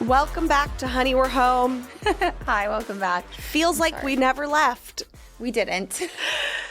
Welcome back to Honey, We're Home. Hi, welcome back. Feels like we never left. We didn't.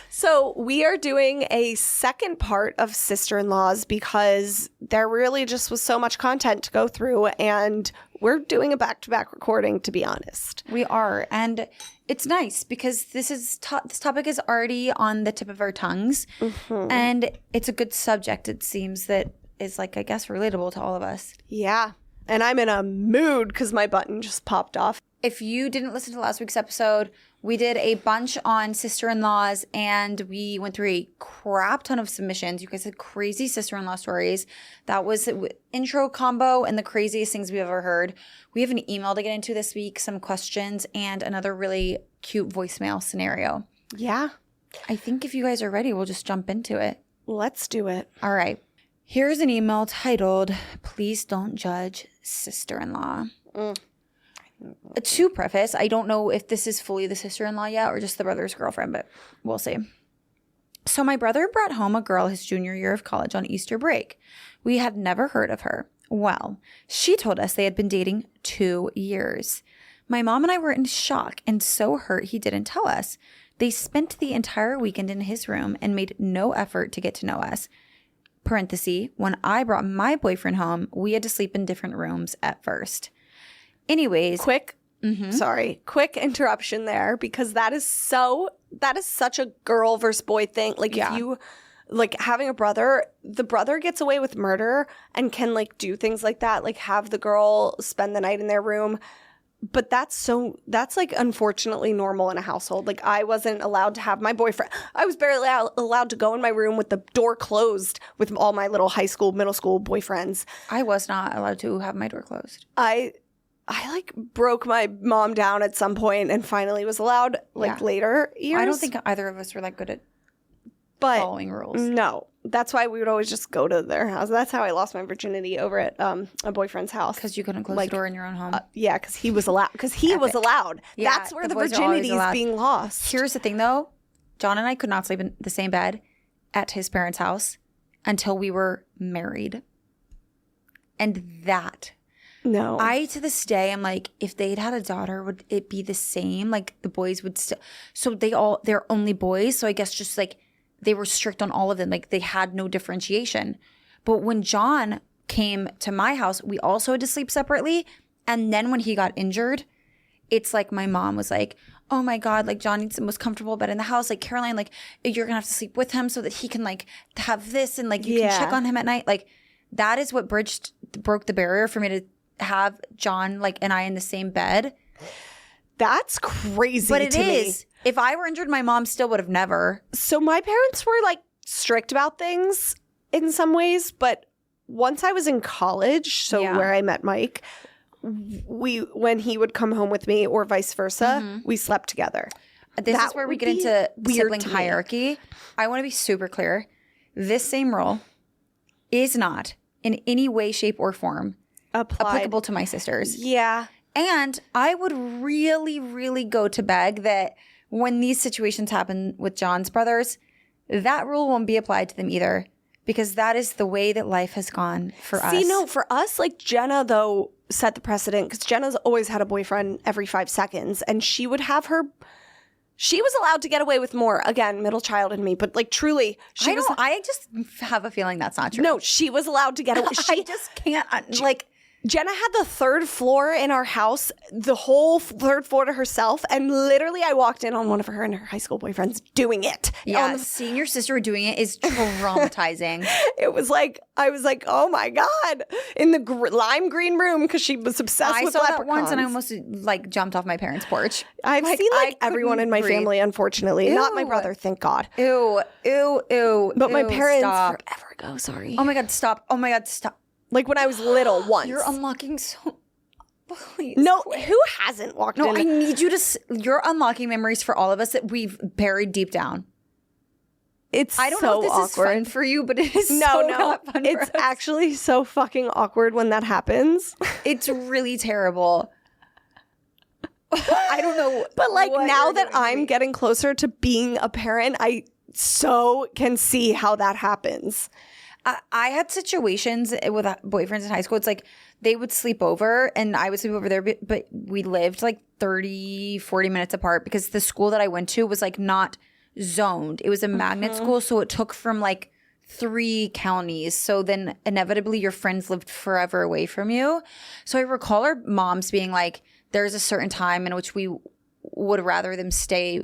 So we are doing a second part of Sister-in-Laws because there really just was so much content to go through, and we're doing a back-to-back recording, to be honest. We are, and it's nice because this topic is already on the tip of our tongues, and it's a good subject, it seems, that is, like, I guess, relatable to all of us. Yeah, and I'm in a mood because my button just popped off. If you didn't listen to last week's episode, we did a bunch on sister-in-laws, and we went through a crap ton of submissions. You guys had crazy sister-in-law stories. That was intro combo and the craziest things we've ever heard. We have an email to get into this week, some questions, and another really cute voicemail scenario. Yeah. I think if you guys are ready, we'll just jump into it. Let's do it. All right. Here's an email titled, "Please Don't Judge Sister-in-Law." To preface, I don't know if this is fully the sister-in-law yet or just the brother's girlfriend, but we'll see. So my brother brought home a girl his junior year of college on Easter break. We had never heard of her. Well, she told us they had been dating 2 years. My mom and I were in shock and so hurt he didn't tell us. They spent the entire weekend in his room and made no effort to get to know us. Parenthesis, when I brought my boyfriend home, we had to sleep in different rooms at first. Anyways. Quick interruption there, because that is such a girl versus boy thing. Like, if you, like, having a brother, the brother gets away with murder and can, like, do things like that, like have the girl spend the night in their room. But that's like unfortunately normal in a household. Like, I wasn't allowed to have my boyfriend. I was barely allowed to go in my room with the door closed with all my little high school, middle school boyfriends. I was not allowed to have my door closed. I like broke my mom down at some point and finally was allowed later years. I don't think either of us were like good at following rules. No, that's why we would always just go to their house. That's how I lost my virginity over at a boyfriend's house. Because you couldn't close the door in your own home. Yeah, because he was allowed. Yeah, that's where the virginity is being lost. Here's the thing, though. John and I could not sleep in the same bed at his parents' house until we were married. And that... No. I, to this day, I'm like, if they'd had a daughter, would it be the same? Like, the boys would still... So they're only boys. So I guess just, like, they were strict on all of them. Like, they had no differentiation. But when John came to my house, we also had to sleep separately. And then when he got injured, it's like my mom was like, oh, my God, like, John needs the most comfortable bed in the house. Like, Caroline, like, you're going to have to sleep with him so that he can, like, have this. And, like, you can check on him at night. Like, that is what broke the barrier for me to have John, like, and I in the same bed. That's crazy. But it is. Me. If I were injured, my mom still would have never. So my parents were, like, strict about things in some ways, but once I was in college, where I met Mike, when he would come home with me or vice versa, we slept together. This is where we get into sibling hierarchy. I want to be super clear. This same rule is not in any way, shape, or form applicable to my sisters. Yeah. And I would really, really go to beg that when these situations happen with John's brothers, that rule won't be applied to them either, because that is the way that life has gone for us. See, no, for us, like, Jenna, though, set the precedent, because Jenna's always had a boyfriend every 5 seconds, and she would have her... She was allowed to get away with more. Again, middle child in me, but, like, truly, I just have a feeling that's not true. No, she was allowed to get away. I just can't, like... Jenna had the 3rd floor in our house, the whole 3rd floor to herself, and literally I walked in on one of her and her high school boyfriends doing it. Yeah, seeing your sister doing it is traumatizing. It was like, I was like, oh my God, in the lime green room, because she was obsessed with leprechauns. I saw that once and I almost, like, jumped off my parents' porch. I've seen, like, everyone in my family, unfortunately. Ew. Not my brother, thank God. Ew. But my parents, stop. forever ago, sorry. Oh my God, stop. Oh my God, stop. Like, when I was little, once. You're unlocking so... Please. No, who hasn't walked in? No, I need you to... You're unlocking memories for all of us that we've buried deep down. I don't know if this is fun for you, but it is not fun for us. It's actually so fucking awkward when that happens. It's really terrible. I don't know. But, like, now that I'm getting closer to being a parent, I so can see how that happens. I had situations with boyfriends in high school. It's like they would sleep over and I would sleep over there, but we lived like 30, 40 minutes apart because the school that I went to was like not zoned. It was a magnet school, so it took from like 3 counties. So then inevitably your friends lived forever away from you. So I recall our moms being like, there's a certain time in which we would rather them stay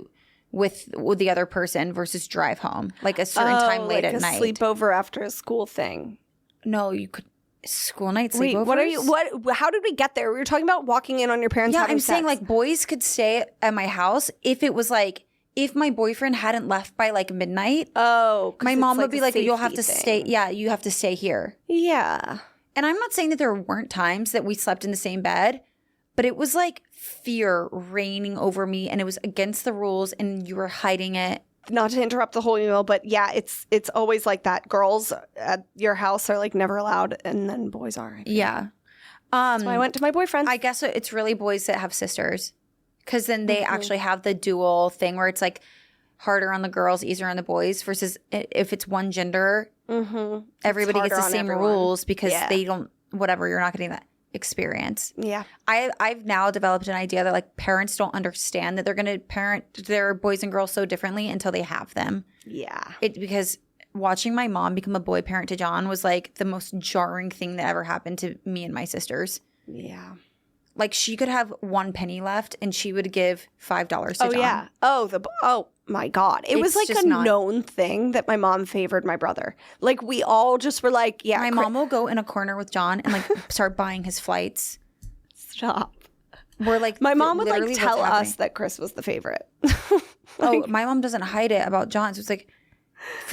with the other person versus drive home, like a certain time late at night. Sleepover after a school thing. No, you could school night sleepovers. Wait, what are you? What? How did we get there? We were talking about walking in on your parents. Yeah, having I'm saying sex. like boys could stay at my house if it was like if my boyfriend hadn't left by like midnight. Oh, 'cause my it's mom like would be a like, "You'll have to safety stay. thing. Yeah, you have to stay here." Yeah. And I'm not saying that there weren't times that we slept in the same bed, but it was like fear reigning over me and it was against the rules and you were hiding it. Not to interrupt the whole email, but yeah, it's always like that. Girls at your house are like never allowed, and then boys are. Yeah. So I went to my boyfriend. I guess it's really boys that have sisters because then they actually have the dual thing where it's like harder on the girls, easier on the boys versus if it's one gender, everybody gets the same rules because they don't, whatever, you're not getting that experience. Yeah. I've now developed an idea that like parents don't understand that they're going to parent their boys and girls so differently until they have them. Yeah. Because watching my mom become a boy parent to John was like the most jarring thing that ever happened to me and my sisters. Yeah. Like she could have 1 penny left and she would give $5 to John. Yeah. Oh my God. It was like a known thing that my mom favored my brother. Like we all just were like, yeah. My mom will go in a corner with John and like start buying his flights. Stop. We're like my mom would like tell us that Chris was the favorite. Oh, my mom doesn't hide it about John. So it's like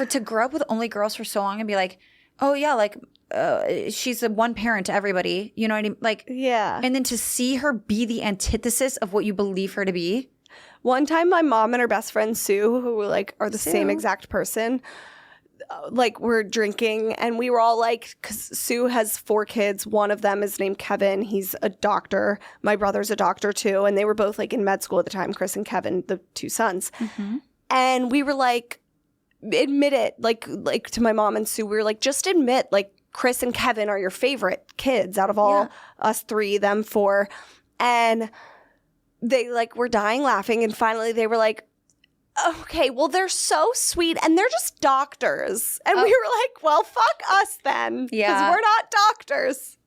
to grow up with only girls for so long and be like, oh yeah, like she's a one parent to everybody. You know what I mean? Like, yeah. And then to see her be the antithesis of what you believe her to be. One time my mom and her best friend Sue, who like are the same exact person, like were drinking and we were all like, because Sue has 4 kids. One of them is named Kevin. He's a doctor. My brother's a doctor too. And they were both like in med school at the time, Chris and Kevin, the 2 sons. And we were like, admit it, like to my mom and Sue, we were like, just admit like Chris and Kevin are your favorite kids out of all us 3, them 4. And they like were dying laughing. And finally they were like, okay, well, they're so sweet and they're just doctors. And we were like, well, fuck us then. Yeah. Because we're not doctors.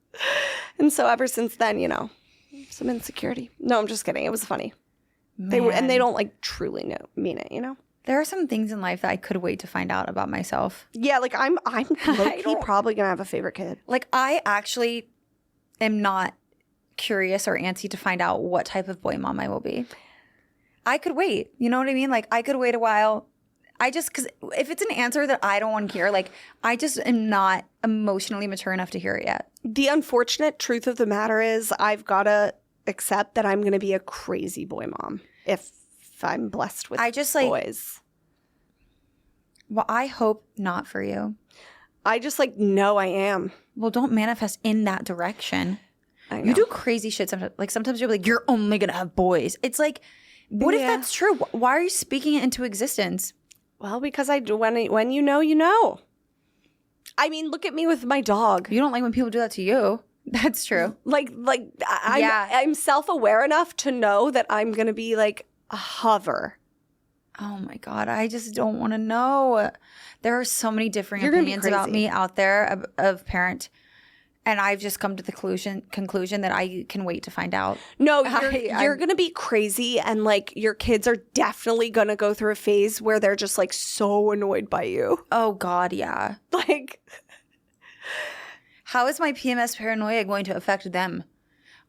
And so ever since then, you know, some insecurity. No, I'm just kidding. It was funny. Man. They were, and they don't like truly mean it, you know? There are some things in life that I could wait to find out about myself. Yeah, like I'm low-key probably gonna have a favorite kid. Like I actually am not curious or antsy to find out what type of boy mom I will be. I could wait. You know what I mean? Like I could wait a while. Because if it's an answer that I don't want to hear, like I just am not emotionally mature enough to hear it yet. The unfortunate truth of the matter is I've got to accept that I'm going to be a crazy boy mom if I'm blessed with boys. Well, I hope not for you. I just like know I am. Well, don't manifest in that direction. I know. You do crazy shit sometimes. Like sometimes you're like, you're only going to have boys. It's like, what if that's true? Why are you speaking it into existence? Well, because when you know, you know. I mean, look at me with my dog. You don't like when people do that to you. That's true. I'm self-aware enough to know that I'm going to be like a hover. Oh my God. I just don't want to know. There are so many different opinions about me out there of parent. And I've just come to the conclusion that I can wait to find out. No, you're going to be crazy. And like your kids are definitely going to go through a phase where they're just like so annoyed by you. Oh God, yeah. Like, how is my PMS paranoia going to affect them?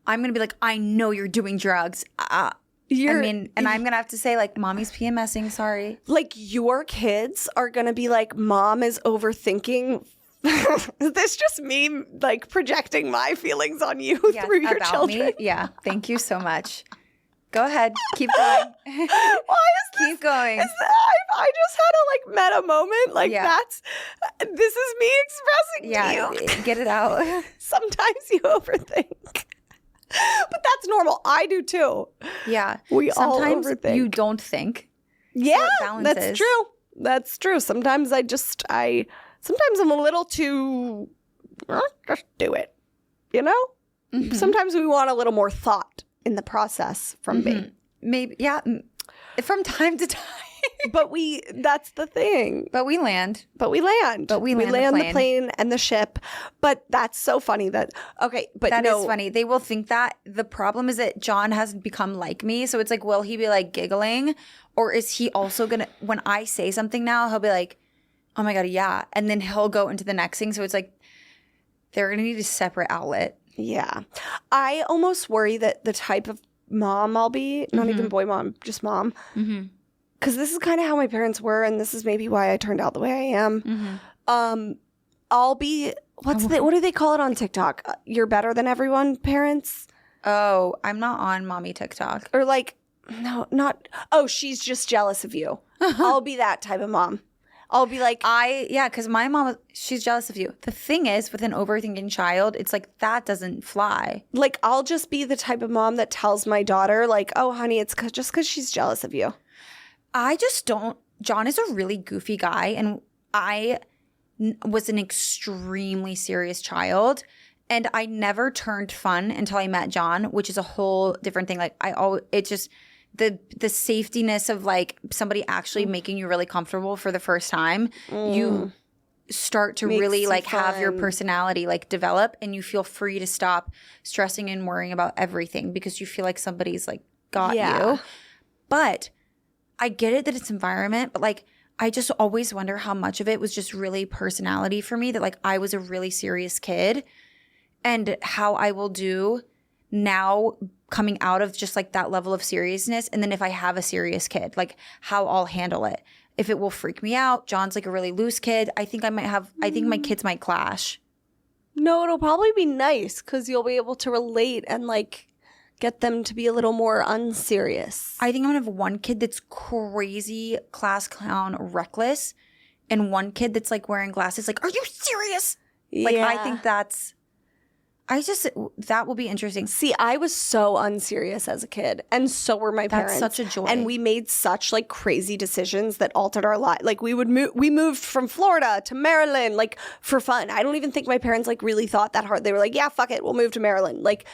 I'm going to be like, I know you're doing drugs. And I'm going to have to say like, mommy's PMSing, sorry. Like your kids are going to be like, mom is overthinking. This just me like projecting my feelings on you through your children. Me? Yeah. Thank you so much. Go ahead. Keep going. Why is Keep going. I just had a like meta moment. Like this is me expressing to you. Get it out. Sometimes you overthink. But that's normal. I do too. Yeah. We Sometimes all overthink. You don't think. Yeah, that's true. That's true. Sometimes I sometimes I'm a little too, just do it, you know? Mm-hmm. Sometimes we want a little more thought in the process from me. Maybe, yeah, from time to time. But that's the thing. But we land. We land the plane and the ship. But that's so funny that, okay, but that is funny. They will think that. The problem is that John hasn't become like me. So it's like, will he be like giggling? Or is he also going to, when I say something now, he'll be like, oh my God, yeah. And then he'll go into the next thing. So it's like, they're going to need a separate outlet. Yeah. I almost worry that the type of mom I'll be, not even boy mom, just mom. Because this is kind of how my parents were, and this is maybe why I turned out the way I am. I'll be, what do they call it on TikTok? You're better than everyone, parents? Oh, I'm not on mommy TikTok. Or like, no, not, oh, she's just jealous of you. I'll be that type of mom. I'll be like, because my mom, she's jealous of you. The thing is, with an overthinking child, it's like, that doesn't fly. Like, I'll just be the type of mom that tells my daughter, like, oh, honey, it's just because she's jealous of you. I just don't. John is a really goofy guy, and I was an extremely serious child, and I never turned fun until I met John, which is a whole different thing. Like, it's just the safetiness of like somebody actually making you really comfortable for the first time. You start to really like have your personality like develop, and you feel free to stop stressing and worrying about everything because you feel like somebody's like got you. But I get it that it's environment, but like I just always wonder how much of it was just really personality for me, that like I was a really serious kid, and how I will do now coming out of just like that level of seriousness. And then if I have a serious kid, like how I'll handle it. If it will freak me out. John's like a really loose kid. I think my kids might clash. No, it'll probably be nice because you'll be able to relate and like get them to be a little more unserious. I think I'm going to have one kid that's crazy, class clown, reckless, and one kid that's like wearing glasses. Like, are you serious? Yeah. Like, I think that will be interesting. See, I was so unserious as a kid, and so were my parents. That's such a joy. And we made such like crazy decisions that altered our life. Like we moved from Florida to Maryland, like for fun. I don't even think my parents like really thought that hard. They were like, yeah, fuck it, we'll move to Maryland. Like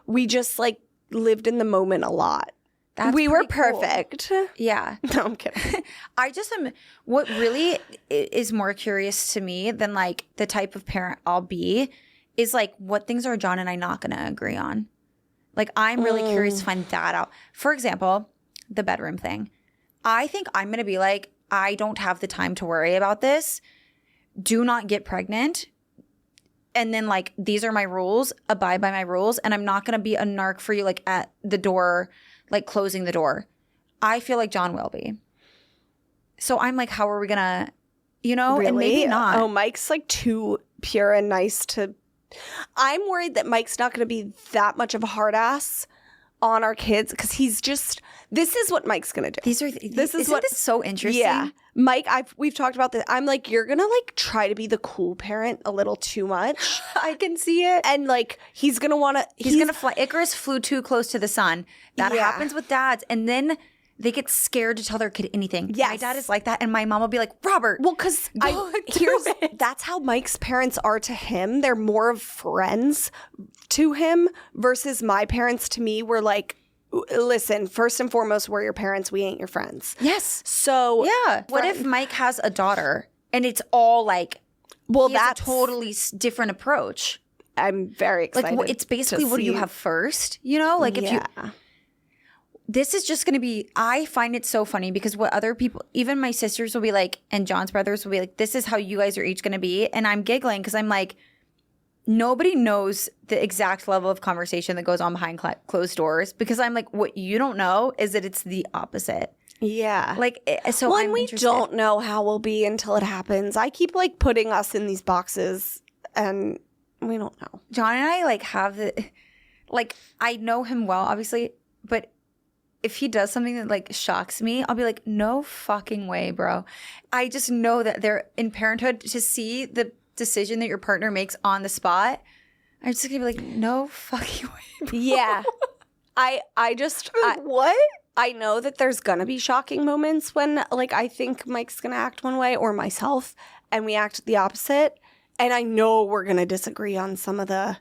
we just like lived in the moment a lot. We were perfect. Cool. Yeah. No, I'm kidding. I just am. What really is more curious to me than like the type of parent I'll be is like what things are John and I not going to agree on. Like I'm really curious to find that out. For example, the bedroom thing. I think I'm going to be like, I don't have the time to worry about this. Do not get pregnant. And then like, these are my rules. Abide by my rules. And I'm not going to be a narc for you like at the door, like closing the door. I feel like John will be. So I'm like, how are we going to, Really? And maybe not. Oh, Mike's like too pure and nice to... I'm worried that Mike's not going to be that much of a hard ass on our kids because he's just... This is what Mike's going to do. Isn't this so interesting? Yeah. Mike, we've talked about this. I'm like, you're going to like try to be the cool parent a little too much. I can see it. And like, he's going to want to... He's going to fly. Icarus flew too close to the sun. That happens with dads. And then they get scared to tell their kid anything. Yes. My dad is like that. And my mom will be like, Robert. Well, because that's how Mike's parents are to him. They're more of friends to him versus my parents to me were like, listen, first and foremost, we're your parents. We ain't your friends. Yes. So yeah. What if Mike has a daughter and it's all like, well, that's a totally different approach. I'm very excited. Like it's basically what do you have first? Like if you... This is just going to be, I find it so funny because what other people, even my sisters will be like, and John's brothers will be like, this is how you guys are each going to be. And I'm giggling because I'm like, nobody knows the exact level of conversation that goes on behind closed doors because I'm like, what you don't know is that it's the opposite. Yeah. Like, so well, and we don't know how we'll be until it happens. I keep like putting us in these boxes and we don't know. John and I like have like, I know him well, obviously, but if he does something that like shocks me, I'll be like, no fucking way, bro. I just know that they're in parenthood to see the decision that your partner makes on the spot. I'm just gonna be like, no fucking way, bro. Yeah. I just what? I know that there's gonna be shocking moments when like I think Mike's gonna act one way or myself. and we act the opposite. And I know we're going to disagree on some of the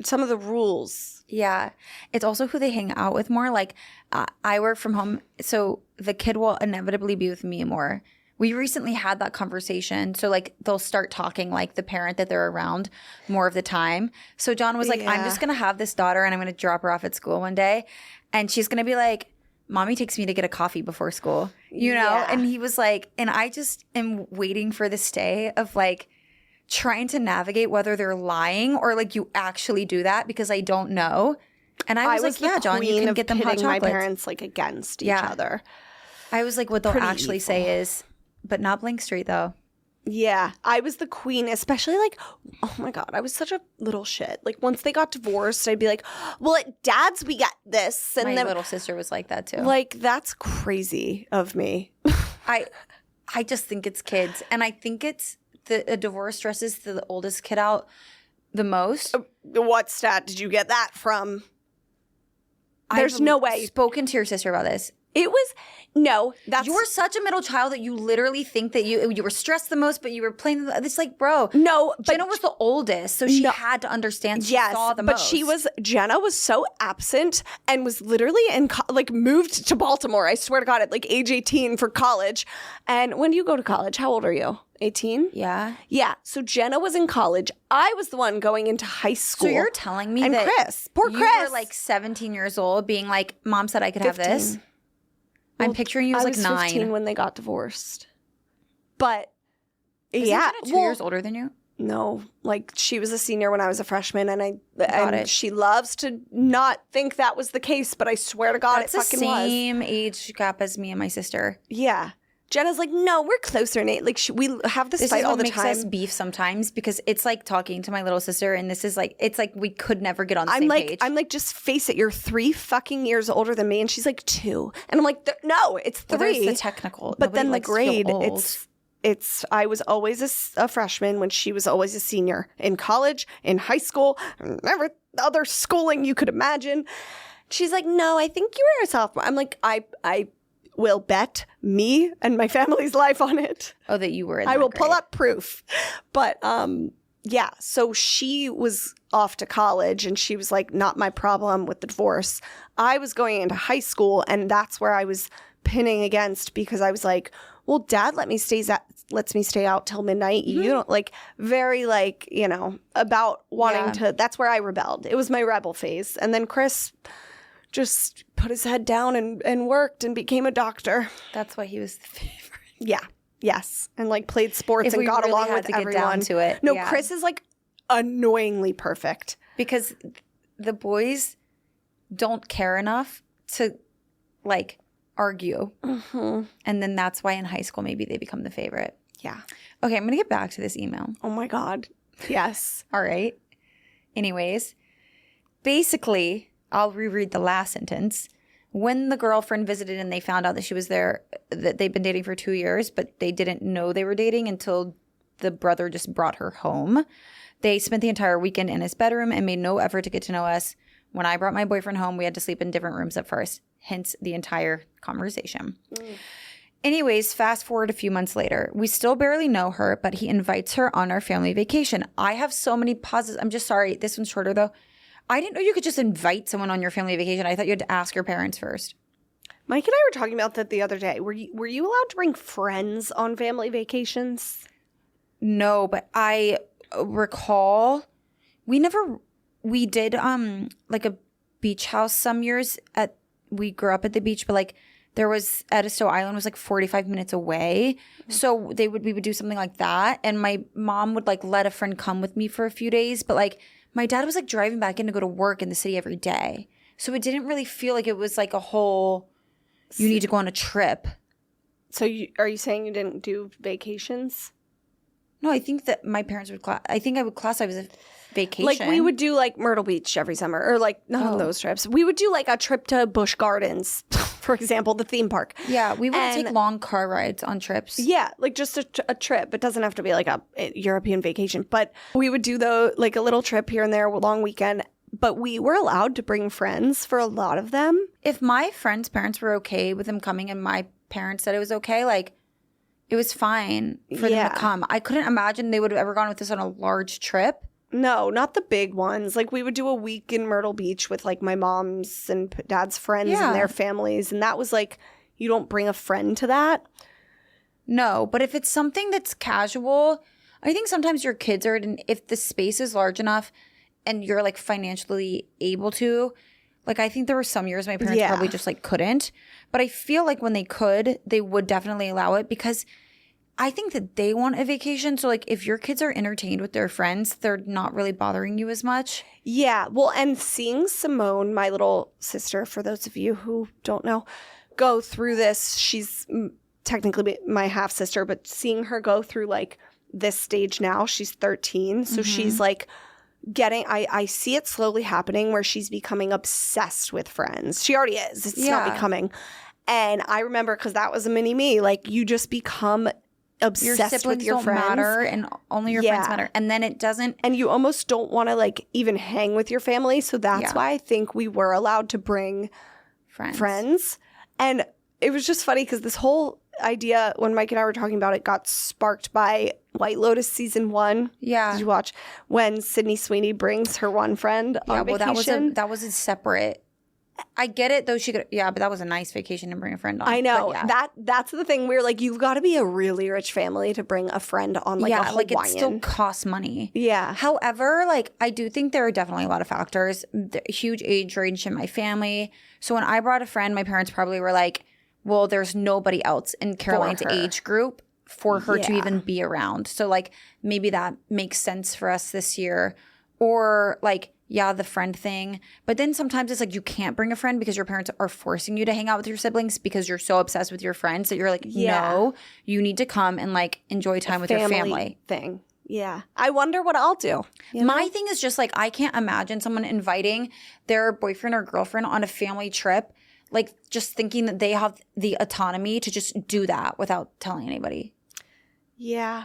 rules. Yeah. It's also who they hang out with more. Like, I work from home, so the kid will inevitably be with me more. We recently had that conversation. So, like, they'll start talking like the parent that they're around more of the time. So John was like, I'm just going to have this daughter and I'm going to drop her off at school one day. And she's going to be like, Mommy takes me to get a coffee before school, you know? Yeah. And he was like, and I just am waiting for this day of like trying to navigate whether they're lying or like you actually do that because I don't know. And I was like, yeah, John, you can get them hot chocolates. chocolates. My parents like against each other. I was like, what they'll Pretty actually evil. say is, but not Blink Street though. Yeah, I was the queen, especially like, oh my God, I was such a little shit. Like once they got divorced, I'd be like, well, at Dad's we got this. And My then little sister was like that too. like, that's crazy of me. I just think it's kids. And I think it's a divorce stresses the oldest kid out the most. What stat did you get that from? There's no way. Spoken to your sister about this. It was, no, that's. You're such a middle child that you literally think that you were stressed the most, but you were playing. It's like, bro. No, but Jenna was the oldest, so she had to understand. She saw the but most. Jenna was so absent and was literally moved to Baltimore. I swear to God, at like age 18 for college. And when do you go to college? How old are you? 18? Yeah. Yeah. So Jenna was in college. I was the one going into high school. So you're telling me and that Chris, poor you Chris, were like 17 years old, being like, Mom said I could have this. 15. I'm picturing you as like 9. 15 when they got divorced. But Isn't yeah, Jenna 2 years older than you? No, like she was a senior when I was a freshman, and Got it. she loves to not think that was the case, but I swear to God, That's it the fucking was. same age gap as me and my sister. Yeah, Jenna's like, no, we're closer, Nate. Like we have this fight is all what the makes time. us beef sometimes because it's like talking to my little sister, and this is like it's like we could never get on the same page. I'm like, just face it. You're 3 fucking years older than me, and she's like 2, and I'm like, no, it's 3. Well, there's the technical, but then the likes to feel grade, old. it's. I was always a freshman when she was always a senior in college, in high school, every other schooling you could imagine. She's like, no, I think you were a sophomore. I'm like, I will bet me and my family's life on it. Oh, that you were in I that will pull grade. up proof. But yeah, so she was off to college and she was like, not my problem with the divorce. I was going into high school and that's where I was pinning against because I was like, well, Dad lets me stay out till midnight. You don't like very like, you know, about wanting to, that's where I rebelled. It was my rebel phase. And then Chris just put his head down and worked and became a doctor. That's why he was the favorite. Yeah. Yes. And like played sports If and we got really along had with to get everyone. down to it, No, yeah. Chris is like annoyingly perfect. Because the boys don't care enough to like argue. Mm-hmm. And then that's why in high school maybe they become the favorite. Yeah. Okay, I'm going to get back to this email. Oh my God. Yes. All right. Anyways, basically, I'll reread the last sentence. When the girlfriend visited and they found out that she was there, that they'd been dating for 2 years, but they didn't know they were dating until the brother just brought her home. They spent the entire weekend in his bedroom and made no effort to get to know us. When I brought my boyfriend home, we had to sleep in different rooms at first, hence the entire conversation. Anyways, fast forward a few months later. We still barely know her, but he invites her on our family vacation. I have so many pauses. I'm just sorry. This one's shorter, though. I didn't know you could just invite someone on your family vacation. I thought you had to ask your parents first. Mike and I were talking about that the other day. Were you allowed to bring friends on family vacations? No, but I recall we did like a beach house some years we grew up at the beach, but like there was Edisto Island was like 45 minutes away. So we would do something like that. And my mom would like let a friend come with me for a few days. But like my dad was like driving back in to go to work in the city every day. So it didn't really feel like it was like a whole, you need to go on a trip. So are you saying you didn't do vacations? No, I think that my parents would I think I would classify as a vacation. Like we would do like Myrtle Beach every summer or like none of those trips. We would do like a trip to Busch Gardens, for example, the theme park. Yeah, we would And- take long car rides on trips. Yeah, like just a trip. It doesn't have to be like a European vacation, but we would do like a little trip here and there, a long weekend. But we were allowed to bring friends for a lot of them. If my friends' parents were okay with them coming and my parents said it was okay, like It was fine for them to come. I couldn't imagine they would have ever gone with us on a large trip. No, not the big ones. Like, we would do a week in Myrtle Beach with, like, my mom's and dad's friends and their families. And that was, like, you don't bring a friend to that. No, but if it's something that's casual, I think sometimes your kids are, if the space is large enough and you're, like, financially able to, like, I think there were some years my parents probably just, like, couldn't. But I feel like when they could, they would definitely allow it because I think that they want a vacation. So, like, if your kids are entertained with their friends, they're not really bothering you as much. Yeah. Well, and seeing Simone, my little sister, for those of you who don't know, go through this, she's technically my half sister, but seeing her go through, like, this stage now, she's 13. So she's, like, I see it slowly happening where she's becoming obsessed with friends. She already is. It's not becoming. And I remember, because that was a mini me, like, you just become obsessed with your friends. Don't matter and only your friends matter. And then it doesn't. And you almost don't want to, like, even hang with your family. So that's why I think we were allowed to bring friends. And it was just funny because this whole idea, when Mike and I were talking about it, got sparked by White Lotus season 1. Yeah. Did you watch when Sydney Sweeney brings her one friend on vacation? That was a separate. I get it though. She could, but that was a nice vacation to bring a friend on. I know that's the thing. We're like, you've got to be a really rich family to bring a friend on, like, a Hawaiian. Like, it still costs money. Yeah. However, like, I do think there are definitely a lot of factors. The huge age range in my family. So when I brought a friend, my parents probably were like, well, there's nobody else in Caroline's age group for her to even be around. So, like, maybe that makes sense for us this year. Or, like, the friend thing. But then sometimes it's like you can't bring a friend because your parents are forcing you to hang out with your siblings because you're so obsessed with your friends that you're like, no, you need to come and, like, enjoy time with your family. Thing. Yeah. I wonder what I'll do. My thing is just, like, I can't imagine someone inviting their boyfriend or girlfriend on a family trip, like, just thinking that they have the autonomy to just do that without telling anybody. Yeah.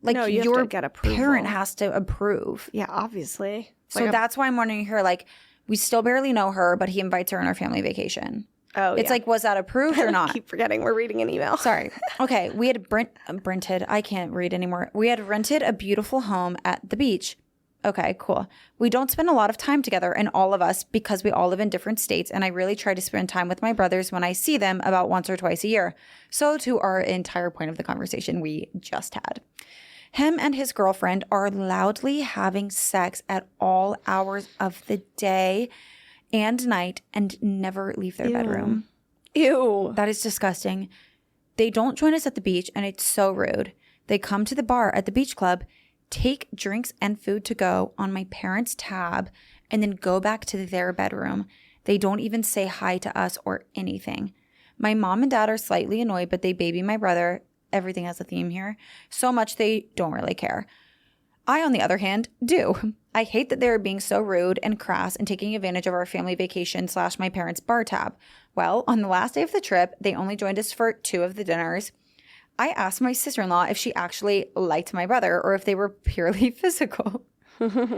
Like, no, you your have to get approval. Parent has to approve. Yeah, obviously. So that's why I'm wondering here, like, we still barely know her, but he invites her on our family vacation. Oh, It's like, was that approved or not? I keep forgetting we're reading an email. Sorry. Okay. We had rented. I can't read anymore. We had rented a beautiful home at the beach. Okay, cool. We don't spend a lot of time together, and all of us, because we all live in different states, and I really try to spend time with my brothers when I see them about once or twice a year. So to our entire point of the conversation we just had. Him and his girlfriend are loudly having sex at all hours of the day and night and never leave their bedroom. Ew. That is disgusting. They don't join us at the beach, and it's so rude. They come to the bar at the beach club, take drinks and food to go on my parents' tab, and then go back to their bedroom. They don't even say hi to us or anything. My mom and dad are slightly annoyed, but they baby my brother. Everything has a theme here. So much they don't really care. I, on the other hand, do. I hate that they're being so rude and crass and taking advantage of our family vacation / my parents' bar tab. Well, on the last day of the trip, they only joined us for 2 of the dinners. I asked my sister-in-law if she actually liked my brother or if they were purely physical.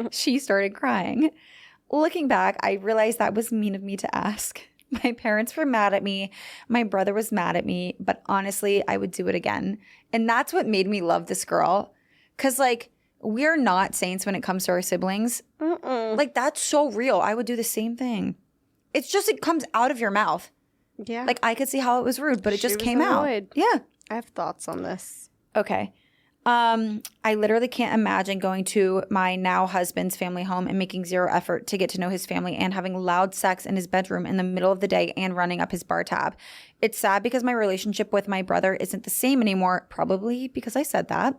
She started crying. Looking back, I realized that was mean of me to ask. My parents were mad at me. My brother was mad at me. But honestly, I would do it again. And that's what made me love this girl. Because, like, we're not saints when it comes to our siblings. Like, that's so real. I would do the same thing. It's just it comes out of your mouth. Yeah. Like, I could see how it was rude, but it just came out. Yeah. I have thoughts on this. Okay. I literally can't imagine going to my now husband's family home and making zero effort to get to know his family and having loud sex in his bedroom in the middle of the day and running up his bar tab. It's sad because my relationship with my brother isn't the same anymore, probably because I said that.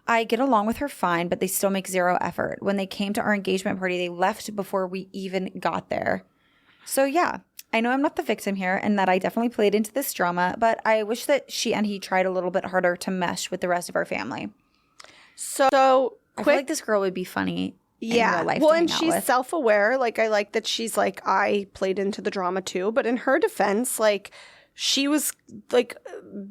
I get along with her fine, but they still make zero effort. When they came to our engagement party, they left before we even got there. So yeah, I know I'm not the victim here and that I definitely played into this drama, but I wish that she and he tried a little bit harder to mesh with the rest of our family. So I feel like this girl would be funny in real life. Well, and she's self-aware. Like, I like that she's like, I played into the drama too. But in her defense, like, she was like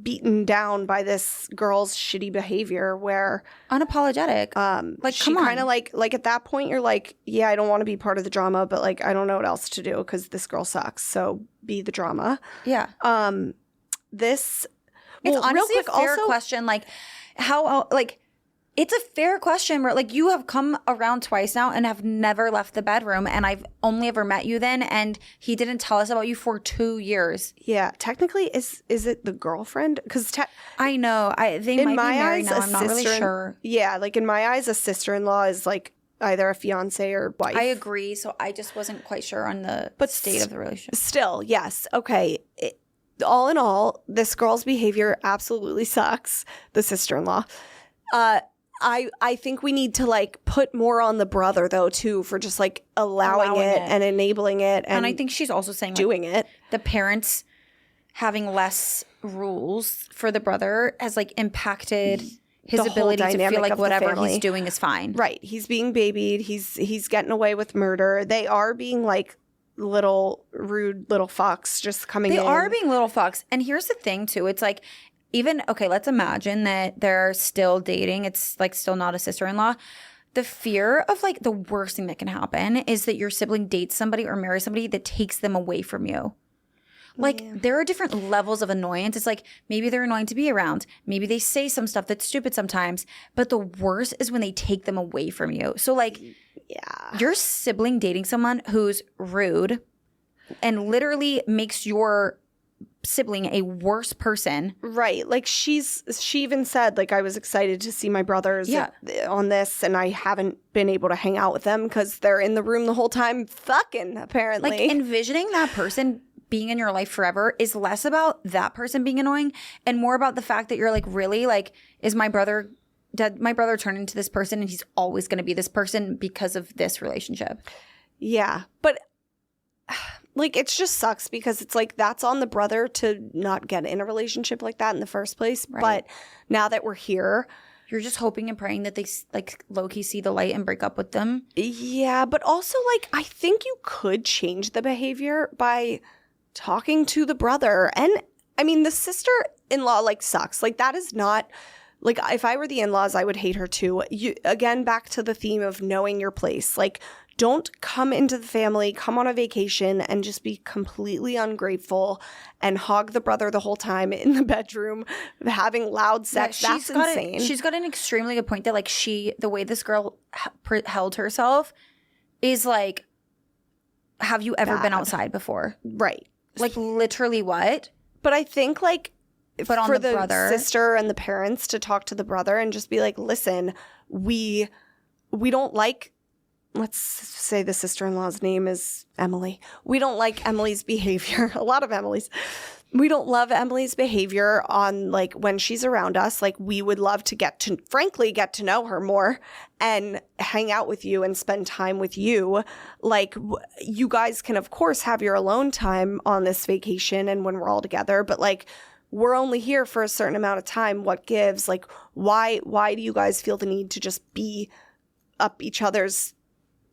beaten down by this girl's shitty behavior where unapologetic. Like, she come on. kind of like at that point you're like, yeah, I don't want to be part of the drama, but like I don't know what else to do because this girl sucks. So be the drama. Yeah. It's Well, real honestly quick, a fair also- question. Like, how, like, it's a fair question where, like, you have come around twice now and have never left the bedroom, and I've only ever met you then, and he didn't tell us about you for 2 years. Yeah, technically, is it the girlfriend? Because I know. They might be married now. I'm not really sure. Yeah, like in my eyes, a sister-in-law is like either a fiance or wife. I agree. So I just wasn't quite sure on the state of the relationship. Still, yes. Okay. All in all, this girl's behavior absolutely sucks. The sister-in-law. I think we need to like put more on the brother though too for just like allowing it and enabling it and I think she's also saying doing like, it. The parents having less rules for the brother has like impacted his ability to feel like whatever he's doing is fine. Right. He's being babied. He's getting away with murder. They are being like rude little fucks just coming in. They are being little fucks. And here's the thing too. It's like even, okay, let's imagine that they're still dating. It's like still not a sister-in-law. The fear of like the worst thing that can happen is that your sibling dates somebody or marries somebody that takes them away from you. Like there are different levels of annoyance. It's like maybe they're annoying to be around. Maybe they say some stuff that's stupid sometimes. But the worst is when they take them away from you. So like your sibling dating someone who's rude and literally makes your sibling a worse person. Right. Like she even said like I was excited to see my brothers on this and I haven't been able to hang out with them because they're in the room the whole time fucking apparently. Like envisioning that person being in your life forever is less about that person being annoying and more about the fact that you're like, really? Like, did my brother turn into this person and he's always going to be this person because of this relationship? Yeah. But like, it just sucks because it's like that's on the brother to not get in a relationship like that in the first place. Right. But now that we're here, you're just hoping and praying that they like low-key see the light and break up with them. Yeah. But also like, I think you could change the behavior by talking to the brother. And I mean, the sister-in-law like sucks. Like that is not like if I were the in-laws, I would hate her too. Again, back to the theme of knowing your place. Like don't come into the family, come on a vacation and just be completely ungrateful and hog the brother the whole time in the bedroom, having loud sex. Yeah, that's insane. She's got an extremely good point that like the way this girl held herself is like, have you ever been outside before? Right. Like literally what? But I think like but for on the brother, sister and the parents to talk to the brother and just be like, listen, we don't like, let's say the sister-in-law's name is Emily. We don't like Emily's behavior. A lot of Emily's. We don't love Emily's behavior on like when she's around us. Like we would love to frankly get to know her more and hang out with you and spend time with you. Like you guys can of course have your alone time on this vacation and when we're all together, but like we're only here for a certain amount of time. What gives? Like why do you guys feel the need to just be up each other's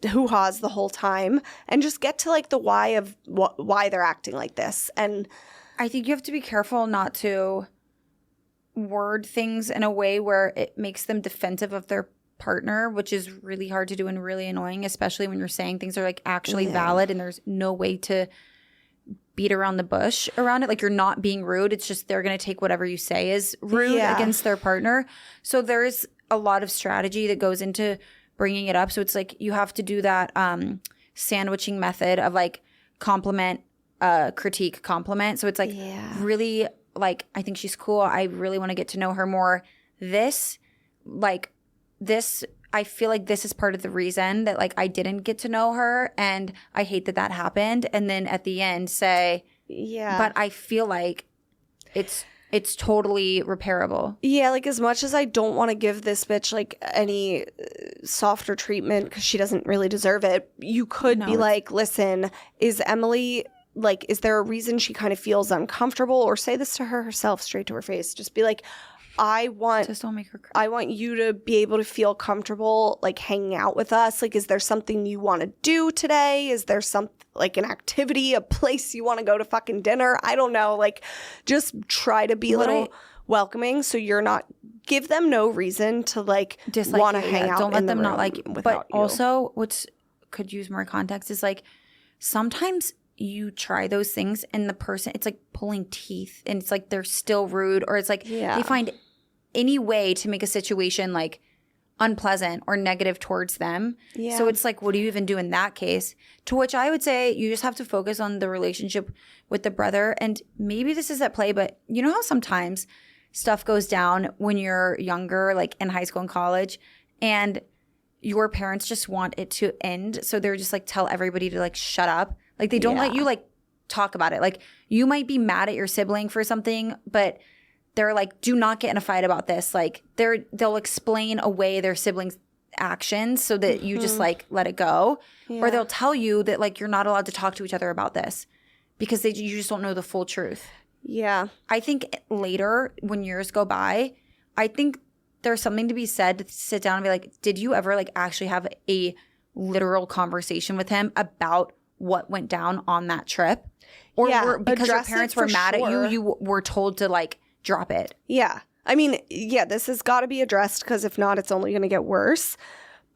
hoo-haws the whole time and just get to like the why of why they're acting like this? And I think you have to be careful not to word things in a way where it makes them defensive of their partner, which is really hard to do and really annoying, especially when you're saying things are like actually valid and there's no way to beat around the bush around it. Like you're not being rude. It's just they're going to take whatever you say as rude against their partner. So there's a lot of strategy that goes into bringing it up. So it's like you have to do that sandwiching method of like compliment, critique, compliment. So it's like really like, I think she's cool. I really want to get to know her more. I feel like this is part of the reason that like I didn't get to know her and I hate that happened. And then at the end say, but I feel like it's totally repairable. Yeah, like as much as I don't want to give this bitch like any softer treatment because she doesn't really deserve it, you could be like, listen, is Emily, like, is there a reason she kind of feels uncomfortable? Or say this to her herself straight to her face. Just be like, just don't make her cry. I want you to be able to feel comfortable like hanging out with us. Like, is there something you want to do today? Is there something like an activity, a place you want to go to fucking dinner? I don't know. Like, just try to be a little welcoming so you're not, give them no reason to like want to hang out. Don't let them not like, but also what's could use more context is like sometimes you try those things and the person, it's like pulling teeth and it's like they're still rude, or it's like they find any way to make a situation like unpleasant or negative towards them. Yeah. So it's like, what do you even do in that case? To which I would say you just have to focus on the relationship with the brother. And maybe this is at play, but you know how sometimes stuff goes down when you're younger, like in high school and college, and your parents just want it to end. So they're just like, tell everybody to like shut up. Like they don't let you like talk about it. Like you might be mad at your sibling for something, but they're like, do not get in a fight about this. Like they'll explain away their siblings' actions so that you just like let it go. Yeah. Or they'll tell you that like you're not allowed to talk to each other about this because you just don't know the full truth. Yeah. I think later when years go by, I think there's something to be said to sit down and be like, did you ever like actually have a literal conversation with him about what went down on that trip? Or because your parents were mad at you, you were told to like drop it. Yeah. I mean, yeah, this has got to be addressed because if not, it's only going to get worse.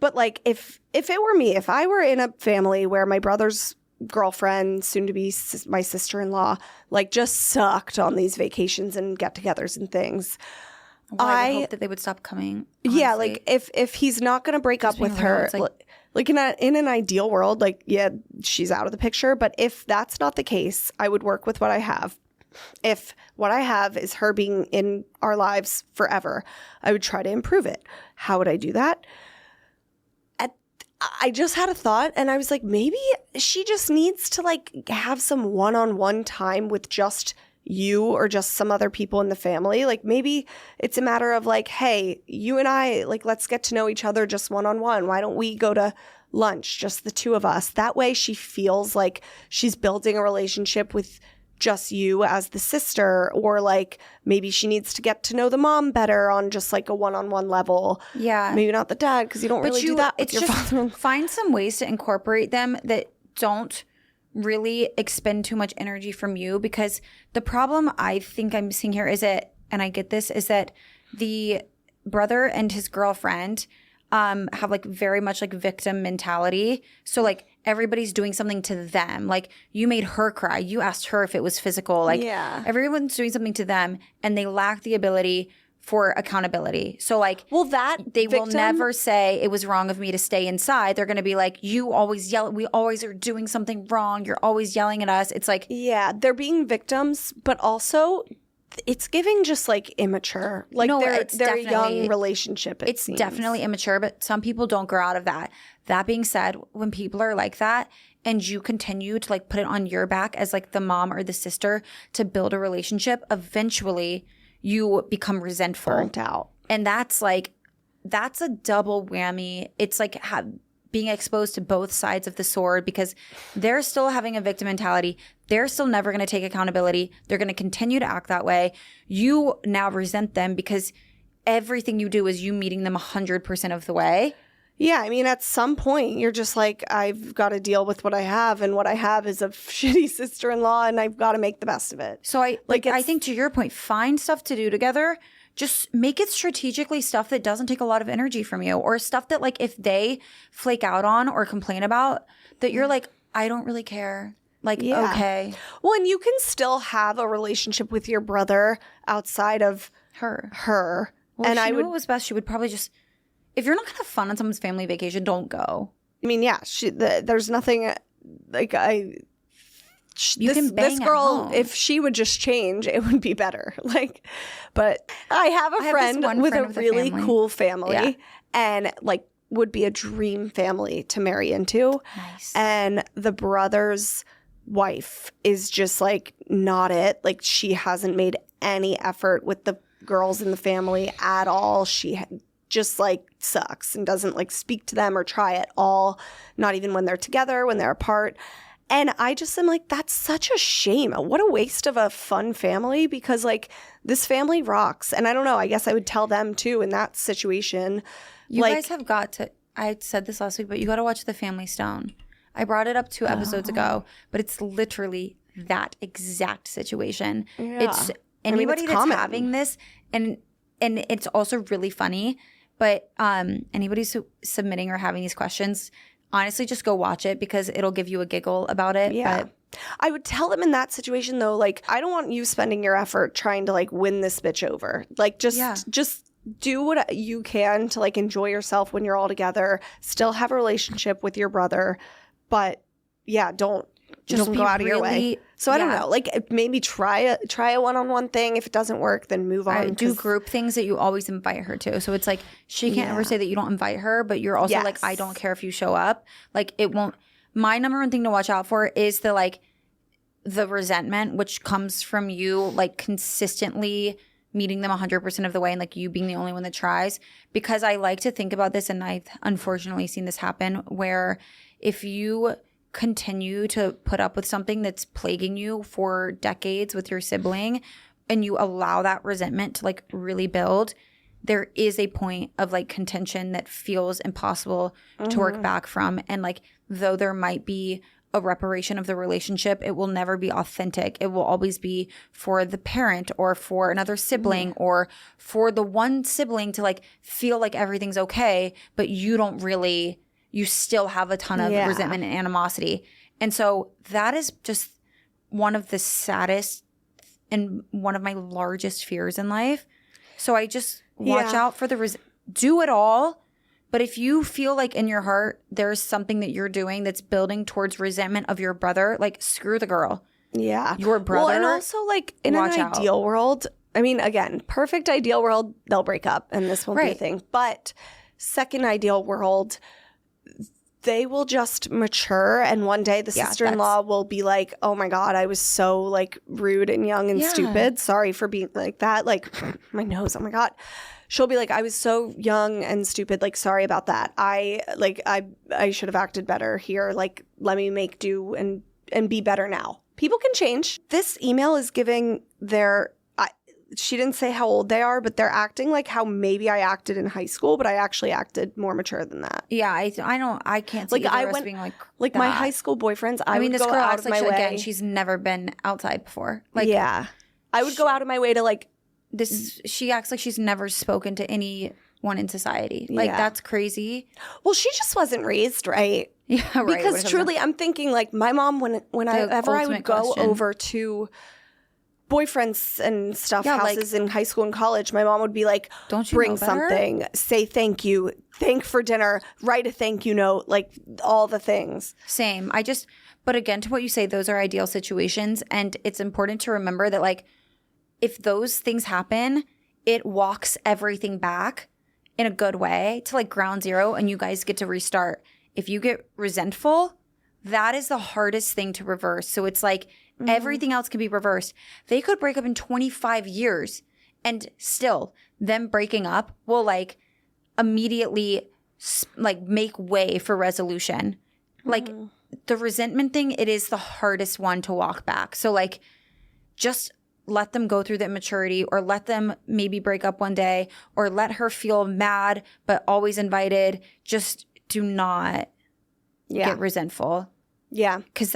But like if it were me, if I were in a family where my brother's girlfriend, soon to be my sister-in-law, like just sucked on these vacations and get-togethers and things, well, I would hope that they would stop coming. Honestly. Yeah, like if he's not going to break up with her, like in an ideal world, like yeah, she's out of the picture. But if that's not the case, I would work with what I have. If what I have is her being in our lives forever, I would try to improve it. How would I do that? I just had a thought and I was like, maybe she just needs to like have some one-on-one time with just you or just some other people in the family. Like maybe it's a matter of like, hey, you and I, like, let's get to know each other just one-on-one. Why don't we go to lunch, just the two of us? That way she feels like she's building a relationship with just you as the sister, or like maybe she needs to get to know the mom better on just like a one-on-one level. Yeah. Maybe not the dad because you don't really do that with your father. Find some ways to incorporate them that don't really expend too much energy from you, because the problem I think I'm seeing here is that, and I get this, is that the brother and his girlfriend have like very much like victim mentality. So like everybody's doing something to them. Like you made her cry. You asked her if it was physical. Like everyone's doing something to them and they lack the ability for accountability. So like, well, that they will never say it was wrong of me to stay inside. They're going to be like, you always yell. We always are doing something wrong. You're always yelling at us. It's like, yeah, they're being victims, but also it's giving just like immature. Like no, they're a young relationship. It's definitely immature, but some people don't grow out of that. That being said, when people are like that and you continue to like put it on your back as like the mom or the sister to build a relationship, eventually you become resentful. Burnt out. And that's like, that's a double whammy. It's like being exposed to both sides of the sword, because they're still having a victim mentality. They're still never going to take accountability. They're going to continue to act that way. You now resent them because everything you do is you meeting them 100% of the way. Yeah, I mean, at some point, you're just like, I've got to deal with what I have, and what I have is a shitty sister-in-law, and I've got to make the best of it. So I think to your point, find stuff to do together. Just make it strategically stuff that doesn't take a lot of energy from you, or stuff that like if they flake out on or complain about, that you're like, I don't really care. Like, okay. Well, and you can still have a relationship with your brother outside of her. Well, and if she knew what was best, she would probably just, if you're not going to have fun on someone's family vacation, don't go. I mean, yeah, there's nothing like this girl, if she would just change, it would be better. Like, but I have a friend with a really cool family and like would be a dream family to marry into. Nice. And the brother's wife is just like not it. Like she hasn't made any effort with the girls in the family at all. She just like sucks and doesn't like speak to them or try at all. Not even when they're together, when they're apart. And I just am like, that's such a shame. What a waste of a fun family, because like this family rocks. And I don't know, I guess I would tell them too in that situation. You guys have got to, I said this last week, but you got to watch The Family Stone. I brought it up 2 episodes ago, but it's literally that exact situation. Yeah. It's anybody that's having this, and it's also really funny, but anybody submitting or having these questions, honestly, just go watch it because it'll give you a giggle about it. Yeah. But I would tell them in that situation though, like, I don't want you spending your effort trying to like win this bitch over. Like just do what you can to like enjoy yourself when you're all together, still have a relationship with your brother, but yeah, don't go out of your way. So I don't know, like maybe try a one-on-one thing. If it doesn't work, then move on. Do group things that you always invite her to. So it's like she can't ever say that you don't invite her, but you're also like, I don't care if you show up. Like it won't. My number one thing to watch out for is the resentment, which comes from you like consistently meeting them 100% of the way and like you being the only one that tries. Because I like to think about this, and I've unfortunately seen this happen, where if you continue to put up with something that's plaguing you for decades with your sibling and you allow that resentment to like really build, there is a point of like contention that feels impossible to work back from. And like, though there might be a reparation of the relationship, it will never be authentic. It will always be for the parent or for another sibling or for the one sibling to like feel like everything's okay, but you still have a ton of resentment and animosity. And so that is just one of the saddest and one of my largest fears in life. So I just watch out for do it all. But if you feel like in your heart there's something that you're doing that's building towards resentment of your brother, like screw the girl. Yeah. Your brother. Well, and also like in an ideal world, I mean, again, perfect ideal world, they'll break up and this won't be a thing. But second ideal world, they will just mature, and one day the sister-in-law will be like, oh my God, I was so like rude and young and stupid. Sorry for being like that. Like my nose, oh my God. She'll be like, I was so young and stupid. Like, sorry about that. I should have acted better here. Like, let me make do and be better now. People can change. This email is giving she didn't say how old they are, but they're acting like how maybe I acted in high school, but I actually acted more mature than that. Yeah, I can't see either of us being like my high school boyfriends. I mean, this girl acts like again, she's never been outside before. Like, I would go out of my way to like this. She acts like she's never spoken to anyone in society. Like that's crazy. Well, she just wasn't raised right. Yeah, right. Because truly, I'm thinking like my mom whenever I would go over to boyfriends and stuff, houses in high school and college, my mom would be like, don't you bring something, say thank you, thank for dinner, write a thank you note, like all the things. Same. But again, to what you say, those are ideal situations. And it's important to remember that like, if those things happen, it walks everything back in a good way to like ground zero and you guys get to restart. If you get resentful, that is the hardest thing to reverse. So it's like, everything else can be reversed. They could break up in 25 years and still them breaking up will like immediately like make way for resolution. Like the resentment thing, it is the hardest one to walk back. So like just let them go through that maturity, or let them maybe break up one day, or let her feel mad but always invited. Just do not get resentful. Yeah. Because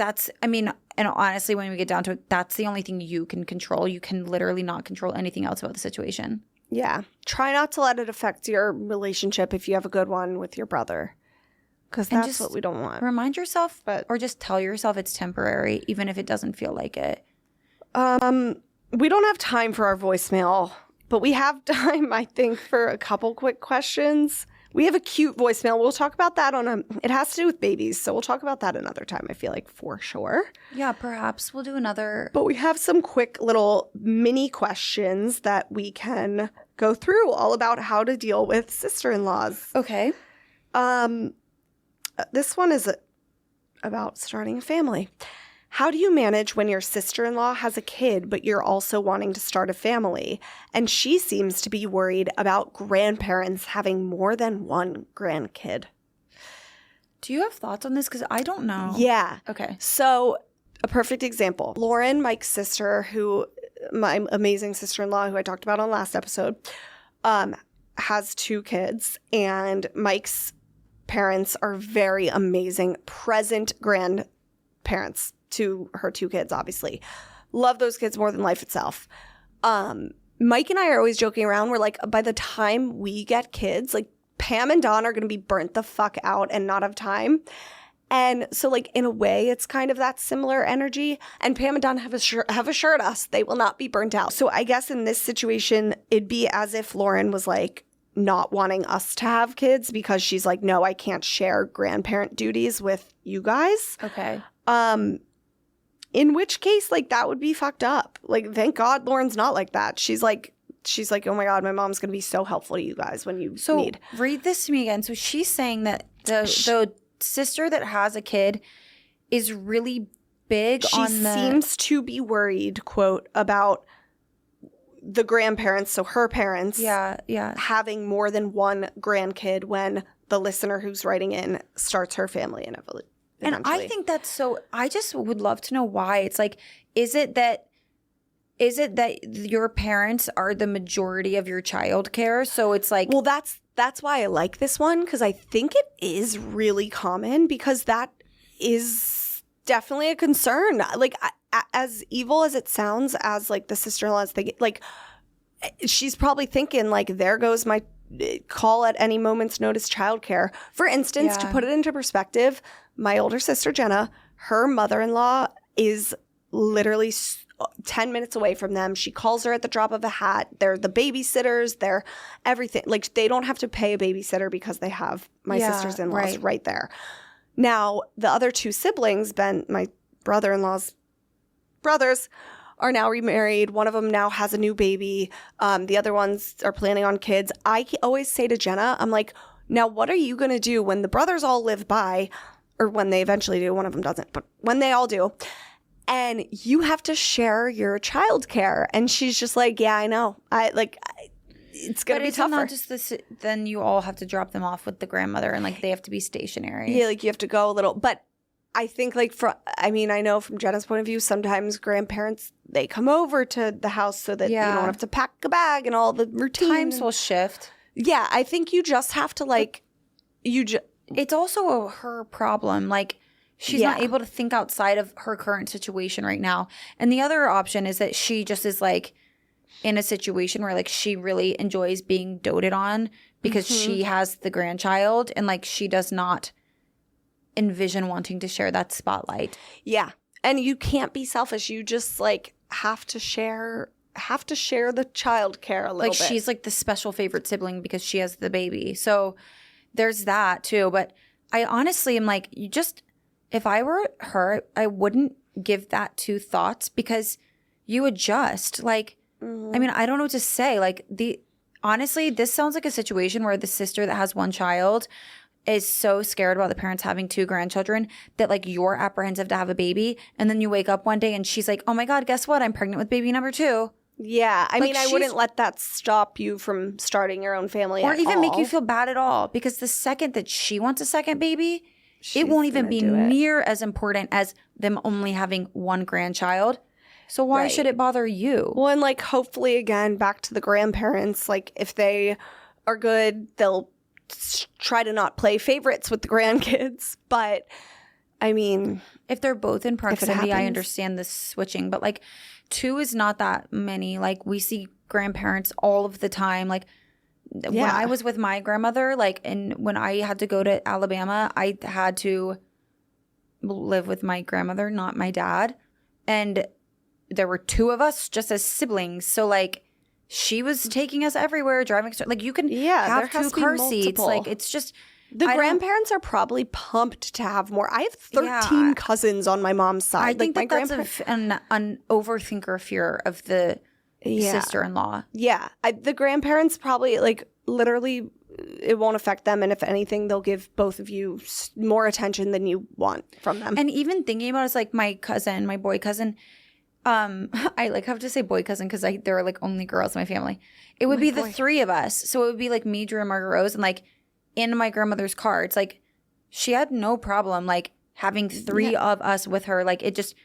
and honestly, when we get down to it, that's the only thing you can control. You can literally not control anything else about the situation. Yeah. Try not to let it affect your relationship if you have a good one with your brother. Because that's what we don't want. Remind yourself, or just tell yourself it's temporary, even if it doesn't feel like it. We don't have time for our voicemail, but we have time, I think, for a couple quick questions. We have a cute voicemail. We'll talk about that it has to do with babies, so we'll talk about that another time, I feel like, for sure. Yeah, perhaps we'll do another. But we have some quick little mini questions that we can go through all about how to deal with sister-in-laws. Okay. This one is about starting a family. How do you manage when your sister-in-law has a kid, but you're also wanting to start a family? And she seems to be worried about grandparents having more than one grandkid. Do you have thoughts on this? Because I don't know. Yeah. Okay. So a perfect example. Lauren, Mike's sister, my amazing sister-in-law who I talked about on last episode, has 2 kids. And Mike's parents are very amazing, present grandparents to her 2 kids, obviously. Love those kids more than life itself. Mike and I are always joking around. We're like, by the time we get kids, like Pam and Don are going to be burnt the fuck out and not have time. And so, like, in a way, it's kind of that similar energy. And Pam and Don have assured us they will not be burnt out. So I guess in this situation, it'd be as if Lauren was like not wanting us to have kids because she's like, no, I can't share grandparent duties with you guys. Okay. In which case, like, that would be fucked up. Like, thank God Lauren's not like that. She's like, oh my God, my mom's going to be so helpful to you guys when you need. Read this to me again. So she's saying that the sister that has a kid is really big she seems to be worried, quote, about the grandparents, so her parents, having more than one grandkid when the listener who's writing in starts her family eventually. And I think that's so – I just would love to know why. It's like, is it that your parents are the majority of your childcare? So it's like – well, that's why I like this one, because I think it is really common, because that is definitely a concern. Like, as evil as it sounds, as like the sister-in-law's thinking, like, she's probably thinking, like, there goes my call at any moment's notice childcare. For instance, to put it into perspective, my older sister Jenna, her mother-in-law is literally 10 minutes away from them. She calls her at the drop of a hat. They're the babysitters. They're everything. Like, they don't have to pay a babysitter because they have my sister's in-laws right there. Now, the other two siblings, my brother-in-law's brothers, are now remarried. One of them now has a new baby. The other ones are planning on kids. I always say to Jenna, I'm like, now what are you going to do when the brothers all live by, or when they eventually do? One of them doesn't, but when they all do, and you have to share your childcare. And she's just like, yeah, I know. It's going to be tougher. But it's not just this, then you all have to drop them off with the grandmother and like they have to be stationary. Yeah, like you have to go a little. But I think I know from Jenna's point of view, sometimes grandparents, they come over to the house so that you don't have to pack a bag and all the routine. Times will shift. Yeah, I think you just have to it's also her problem. Like, she's not able to think outside of her current situation right now. And the other option is that she just is like in a situation where like she really enjoys being doted on because she has the grandchild, and like she does not envision wanting to share that spotlight. Yeah. And you can't be selfish. You just like have to share the child care a little bit. Like, she's like the special favorite sibling because she has the baby. So there's that too. But I honestly am like, if I were her, I wouldn't give that two thoughts, because you adjust. Like, I mean, I don't know what to say. Like, honestly, this sounds like a situation where the sister that has one child is so scared about the parents having two grandchildren that like you're apprehensive to have a baby, and then you wake up one day and she's like, oh my God, guess what? I'm pregnant with baby number 2. Yeah. I mean, I wouldn't let that stop you from starting your own family or even make you feel bad at all, because the second that she wants a second baby, it won't even be near as important as them only having one grandchild. So why should it bother you? Well, and like, hopefully, again, back to the grandparents, like if they are good, they'll try to not play favorites with the grandkids. But I mean, if they're both in proximity, I understand this switching, but like 2 is not that many. Like, we see grandparents all of the time. Like, when I was with my grandmother, like, and when I had to go to Alabama, I had to live with my grandmother, not my dad. And there were 2 of us just as siblings. So like, she was taking us everywhere, driving. Like, you can have 2 car seats. Like, it's just the grandparents are probably pumped to have more. I have 13 cousins on my mom's side. I think that's an overthinker fear of the sister-in-law. Yeah, the grandparents probably like literally it won't affect them, and if anything, they'll give both of you more attention than you want from them. And even thinking about it, it's like my boy cousin. I like have to say boy cousin because there are like only girls in my family. It would be the 3 of us. So it would be like me, Drew, and Margaret Rose, and like in my grandmother's car. It's like she had no problem like having 3 of us with her. Like, it just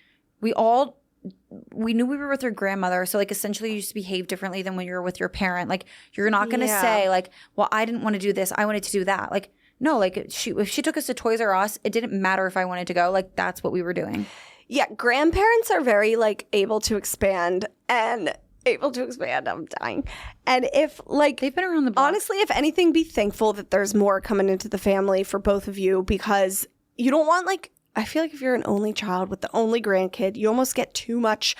we knew we were with her grandmother. So like, essentially you just behave differently than when you're with your parent. Like, you're not going to say like, well, I didn't want to do this, I wanted to do that. Like, no, like if she took us to Toys R Us, it didn't matter if I wanted to go. Like, that's what we were doing. Yeah, grandparents are very like able to expand. I'm dying. And if like they've been around the block. Honestly, if anything, be thankful that there's more coming into the family for both of you, because you don't want like, I feel like if you're an only child with the only grandkid, you almost get too much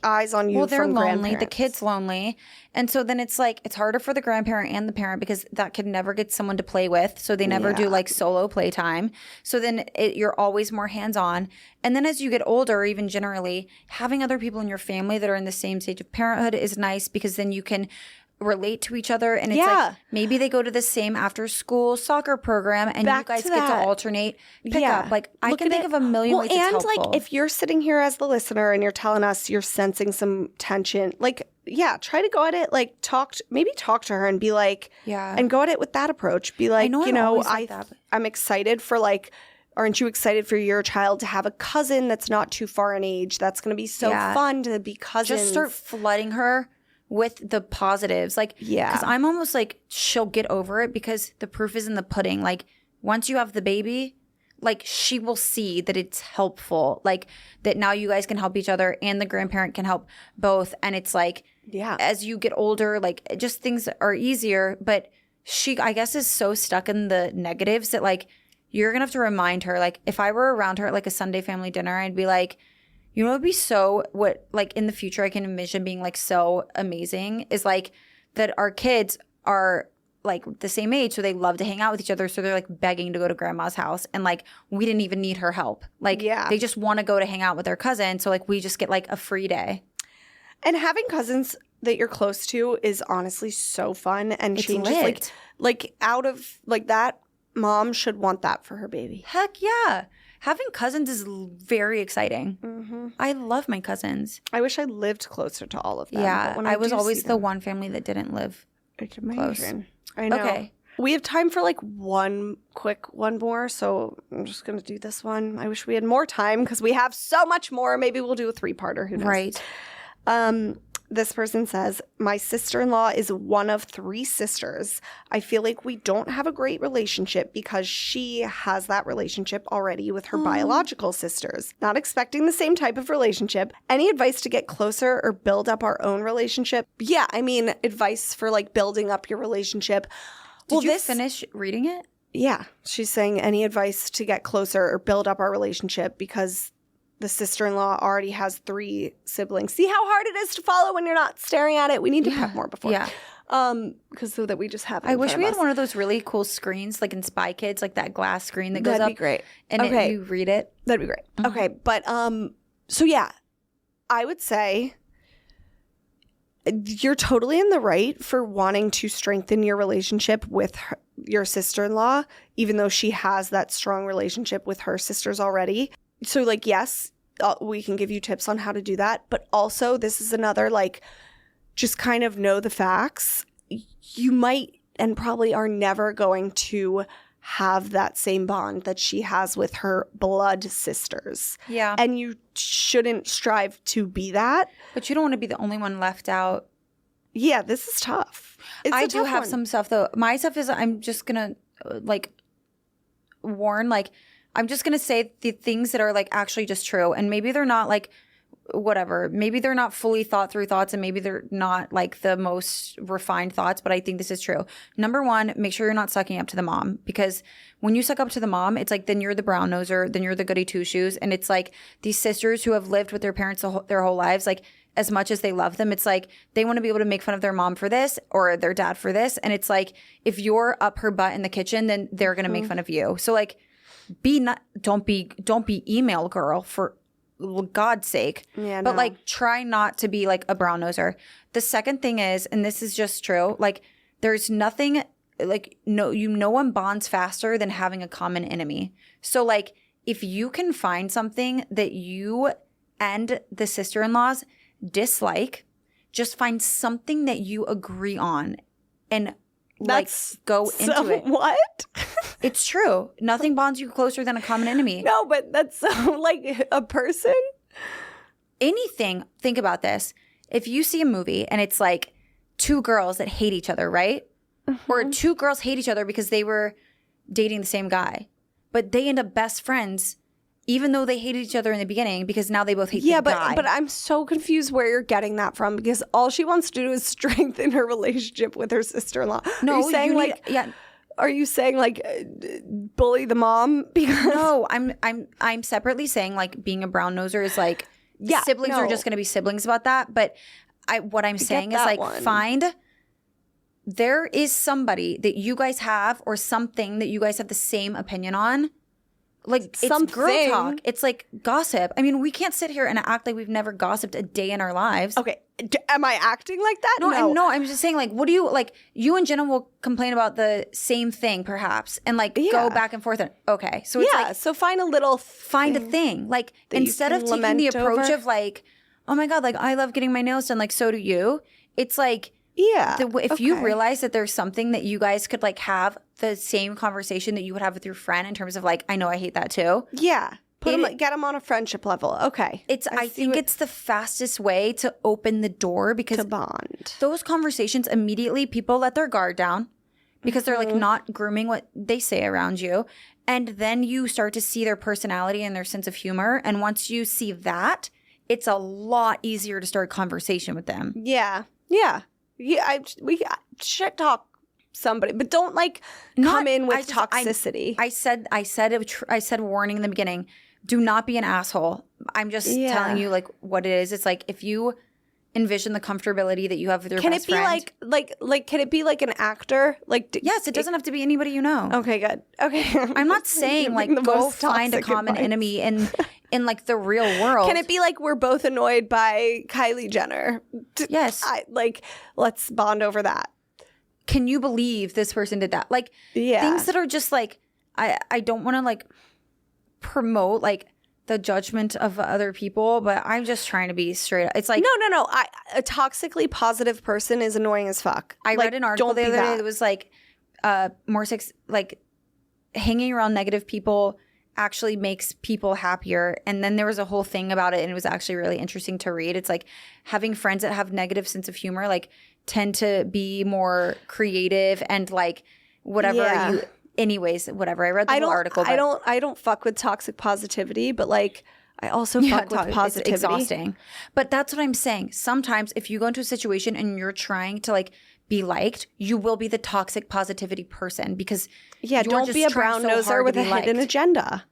eyes on you. Well, they're from lonely. The kid's lonely. And so then it's like, it's harder for the grandparent and the parent because that kid never gets someone to play with. So they never do like solo playtime. So then you're always more hands-on. And then as you get older, or even generally, having other people in your family that are in the same stage of parenthood is nice because then you can relate to each other. And it's like, maybe they go to the same after school soccer program and you guys get to alternate pick up. Like I can think of a million ways it's helpful. And like if you're sitting here as the listener and you're telling us you're sensing some tension, like, try to go at it, like talk to her and be like, and go at it with that approach. Be like, I'm excited for like, aren't you excited for your child to have a cousin that's not too far in age? That's going to be so fun to be cousins. Just start flooding her with the positives. Like, because I'm almost like, she'll get over it because the proof is in the pudding. Like, once you have the baby, like, she will see that it's helpful. Like, that now you guys can help each other and the grandparent can help both. And it's like, as you get older, like, just things are easier. But she, I guess, is so stuck in the negatives that, like, you're going to have to remind her. Like, if I were around her at, like, a Sunday family dinner, I'd be like, you know, it'd be so like in the future I can envision being like so amazing is like that our kids are like the same age. So they love to hang out with each other. So they're like begging to go to grandma's house. And like, we didn't even need her help. Like they just want to go to hang out with their cousin. So like, we just get like a free day. And having cousins that you're close to is honestly so fun and it's changes like out of like that. Mom should want that for her baby. Heck yeah. Having cousins is very exciting. Mm-hmm. I love my cousins. I wish I lived closer to all of them. Yeah, I was always the one family that didn't live close. I know. Okay. We have time for like one more, so I'm just going to do this one. I wish we had more time because we have so much more. Maybe we'll do a 3-parter. Who knows? Right. This person says, my sister-in-law is one of 3 sisters. I feel like we don't have a great relationship because she has that relationship already with her biological sisters. Not expecting the same type of relationship. Any advice to get closer or build up our own relationship? Yeah, I mean, advice for like building up your relationship. Did you finish reading it? Yeah. She's saying any advice to get closer or build up our relationship because the sister-in-law already has 3 siblings. See how hard it is to follow when you're not staring at it? We need to prep more before. Yeah. Because so that we just have it I wish we had one of those really cool screens like in Spy Kids, like that glass screen that goes up. That'd be great. And you read it. That'd be great. Mm-hmm. Okay. But so yeah, I would say you're totally in the right for wanting to strengthen your relationship with your sister-in-law, even though she has that strong relationship with her sisters already. So, like, yes, we can give you tips on how to do that. But also, this is another, like, just kind of know the facts. You might and probably are never going to have that same bond that she has with her blood sisters. Yeah. And you shouldn't strive to be that. But you don't want to be the only one left out. Yeah, this is tough. I do have some stuff, though. My stuff is I'm just going to, like, warn, like, I'm just going to say the things that are like actually just true. And maybe they're not like whatever. Maybe they're not fully thought through thoughts and maybe they're not like the most refined thoughts. But I think this is true. Number 1, make sure you're not sucking up to the mom because when you suck up to the mom, it's like then you're the brown noser, then you're the goody two shoes. And it's like these sisters who have lived with their parents their whole lives, like as much as they love them, it's like they want to be able to make fun of their mom for this or their dad for this. And it's like if you're up her butt in the kitchen, then they're going to make fun of you. So like, don't be email girl for God's sake. Yeah, but like try not to be like a brown noser. The second thing is, and this is just true, like there's nothing like no one bonds faster than having a common enemy. So like if you can find something that you and the sister-in-laws dislike, just find something that you agree on and go into it. What? It's true. Nothing bonds you closer than a common enemy. No, but that's like a person. Anything. Think about this. If you see a movie and it's like 2 girls that hate each other, right? Mm-hmm. Or 2 girls hate each other because they were dating the same guy, but they end up best friends even though they hated each other in the beginning because now they both hate the guy. Yeah, but I'm so confused where you're getting that from because all she wants to do is strengthen her relationship with her sister-in-law. No, are you saying like bully the mom because No, I'm separately saying like being a brown noser is like siblings are just going to be siblings about that. But what I'm saying is like there is somebody that you guys have or something that you guys have the same opinion on. Like it's girl talk. It's like gossip. I mean, we can't sit here and act like we've never gossiped a day in our lives. Okay. Am I acting like that? No. I'm just saying like, what do you like? You and Jenna will complain about the same thing perhaps and like go back and forth. Okay. So it's like, so find a thing. Like instead of taking the approach of like, oh my God, like I love getting my nails done. Like so do you. It's like, if you realize that there's something that you guys could like have the same conversation that you would have with your friend in terms of like, I know I hate that too. Yeah. Get them on a friendship level. Okay. I think it's the fastest way to open the door because to bond. Those conversations immediately people let their guard down because they're like not grooming what they say around you. And then you start to see their personality and their sense of humor. And once you see that, it's a lot easier to start a conversation with them. Yeah. Yeah. Yeah. We shit talk somebody, but don't like come in with toxicity. I said warning in the beginning. Do not be an asshole. I'm just telling you like what it is. It's like if you envision the comfortability that you have with your best friend. Can it be like can it be like an actor? Like yes, it doesn't have to be anybody you know. Okay, good. Okay. I'm not saying like go find a common enemy in like the real world. Can it be like we're both annoyed by Kylie Jenner? Yes. Let's bond over that. Can you believe this person did that? Like things that are just like I don't want to like promote like the judgment of other people, but I'm just trying to be straight up. It's like no. A toxically positive person is annoying as fuck. I read an article the other day that was like like hanging around negative people actually makes people happier. And then there was a whole thing about it and it was actually really interesting to read. It's like having friends that have negative sense of humor like tend to be more creative and like whatever anyways, whatever. I read the whole article. But I don't fuck with toxic positivity, but like I also fuck with positivity. It's exhausting. But that's what I'm saying. Sometimes if you go into a situation and you're trying to like be liked, you will be the toxic positivity person because don't be a brown noser with a hidden agenda.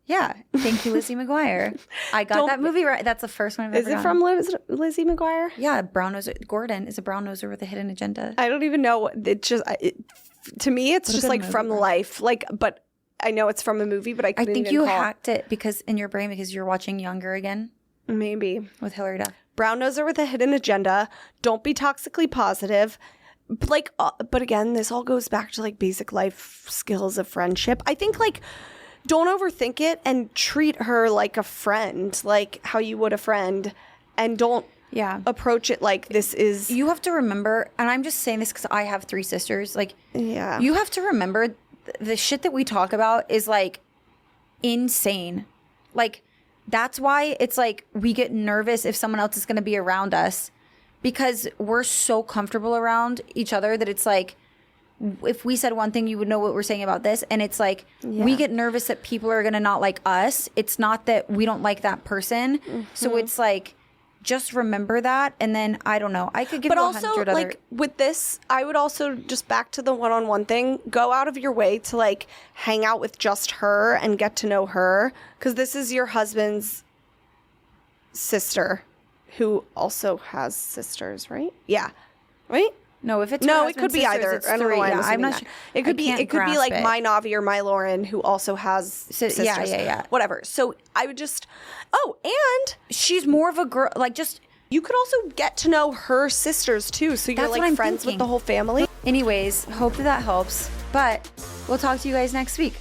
Yeah. Thank you, Lizzie McGuire. I got that movie right. That's the first one I've ever done. Is it from Lizzie McGuire? Yeah, brown noser. Gordon is a brown noser with a hidden agenda. I don't even know. To me, it's just like from life. Like, but I know it's from a movie, but I think you hacked it because in your brain because you're watching Younger again. Maybe. With Hilary Duff. Brown noser with a hidden agenda. Don't be toxically positive. Like, but again, this all goes back to like basic life skills of friendship. I think like don't overthink it and treat her like a friend, like how you would a friend, and don't approach it like this is. You have to remember, and I'm just saying this because I have 3 sisters. Like, you have to remember the shit that we talk about is like insane. Like, that's why it's like we get nervous if someone else is going to be around us because we're so comfortable around each other that it's like if we said one thing, you would know what we're saying about this. And it's like we get nervous that people are going to not like us. It's not that we don't like that person. Mm-hmm. So it's like just remember that. And then I don't know. I could give you 100 other. Like with this, I would also just back to the one-on-one thing. Go out of your way to like hang out with just her and get to know her because this is your husband's sister who also has sisters, right? Yeah. Right? No, if it's it could be either. I don't know why I'm not sure. It could be like my Navi or my Lauren who also has sisters. Yeah. Whatever. So I would just and she's more of a girl like just you could also get to know her sisters too. So you're like friends with the whole family. Anyways, hope that helps. But we'll talk to you guys next week.